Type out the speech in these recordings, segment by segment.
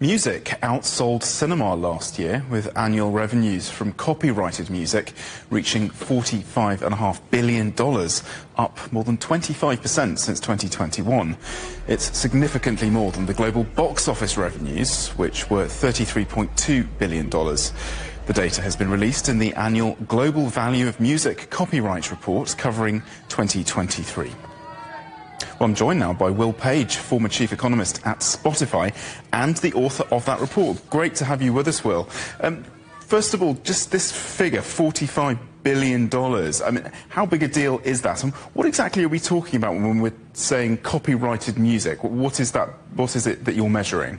Music outsold cinema last year, with annual revenues from copyrighted music reaching $45.5 billion, up more than 25% since 2021. It's significantly more than the global box office revenues, which were $33.2 billion. The data has been released in the annual Global Value of Music Copyright Report covering 2023. Well, I'm joined now by Will Page, former chief economist at Spotify and the author of that report. Great to have you with us, Will. First of all, just this figure, $45 billion. I mean, how big a deal is that? And what exactly are we talking about when we're saying copyrighted music? What is that? What is it that you're measuring?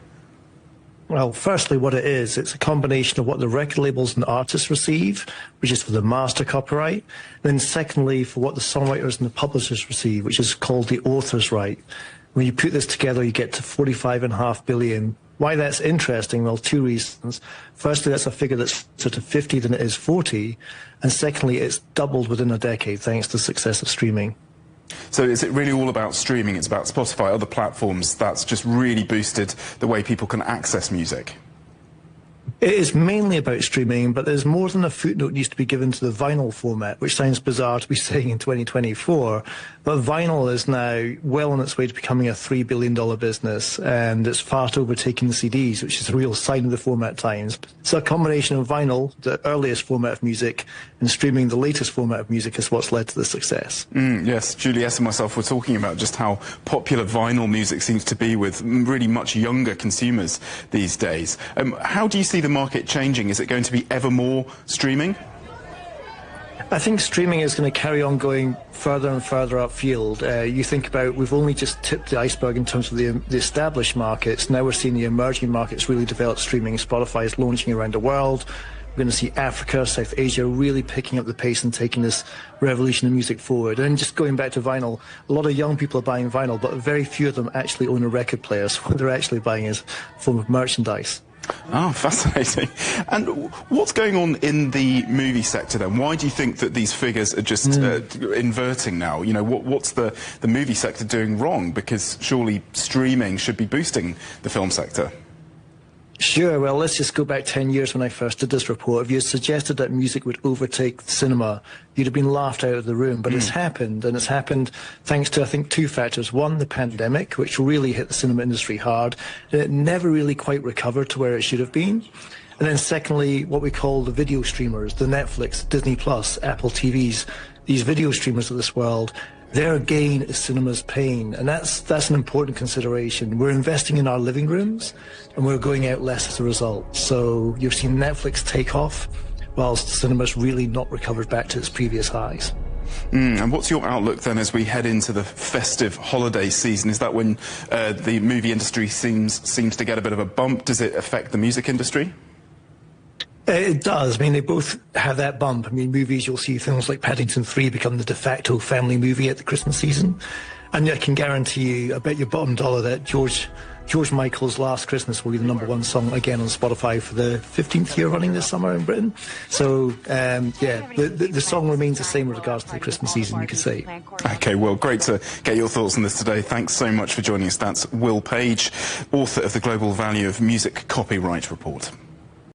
Well, firstly, what it is, it's a combination of what the record labels and artists receive, which is for the master copyright. Then secondly, for what the songwriters and the publishers receive, which is called the author's right. When you put this together, you get to $45.5 billion. Why that's interesting? Well, two reasons. Firstly, that's a figure that's closer to 50 than it is 40. And secondly, it's doubled within a decade thanks to the success of streaming. So is it really all about streaming? It's about Spotify, other platforms, that's just really boosted the way people can access music? It is mainly about streaming, but there's more than a footnote needs to be given to the vinyl format, which sounds bizarre to be saying in 2024. But vinyl is now well on its way to becoming a $3 billion business, and it's fast overtaking the CDs, which is a real sign of the format times. So a combination of vinyl, the earliest format of music, and streaming, the latest format of music, is what's led to the success. Yes, Juliet and myself were talking about just how popular vinyl music seems to be with really much younger consumers these days. How do you see the market changing? Is it going to be ever more streaming? I think streaming is going to carry on going further and further upfield. You think about, we've only just tipped the iceberg in terms of the established markets. Now we're seeing the emerging markets really develop streaming. Spotify is launching around the world. We're going to see Africa, South Asia really picking up the pace and taking this revolution in music forward. And just going back to vinyl, a lot of young people are buying vinyl, but very few of them actually own a record player. So what they're actually buying is a form of merchandise. Oh, fascinating. And what's going on in the movie sector then? Why do you think that these figures are just inverting now? You know, what's the movie sector doing wrong? Because surely streaming should be boosting the film sector. Sure, well, let's just go back 10 years when I first did this report. If you had suggested that music would overtake cinema, you'd have been laughed out of the room. But it's happened, and it's happened thanks to, I think, two factors. One, the pandemic, which really hit the cinema industry hard, and it never really quite recovered to where it should have been. And then secondly, what we call the video streamers, the Netflix, Disney+, Apple TVs, these video streamers of this world. Their gain is cinema's pain, and that's an important consideration. We're investing in our living rooms, and we're going out less as a result. So you've seen Netflix take off, whilst cinema's really not recovered back to its previous highs. And what's your outlook then as we head into the festive holiday season? Is that when the movie industry seems to get a bit of a bump? Does it affect the music industry? It does. I mean, they both have that bump. I mean, movies, you'll see films like Paddington 3 become the de facto family movie at the Christmas season. And I can guarantee you, I bet your bottom dollar that George Michael's Last Christmas will be the #1 song again on Spotify for the 15th year running this summer in Britain. So, yeah, the song remains the same with regards to the Christmas season, you could say. Okay, well, great to get your thoughts on this today. Thanks so much for joining us. That's Will Page, author of the Global Value of Music Copyright Report.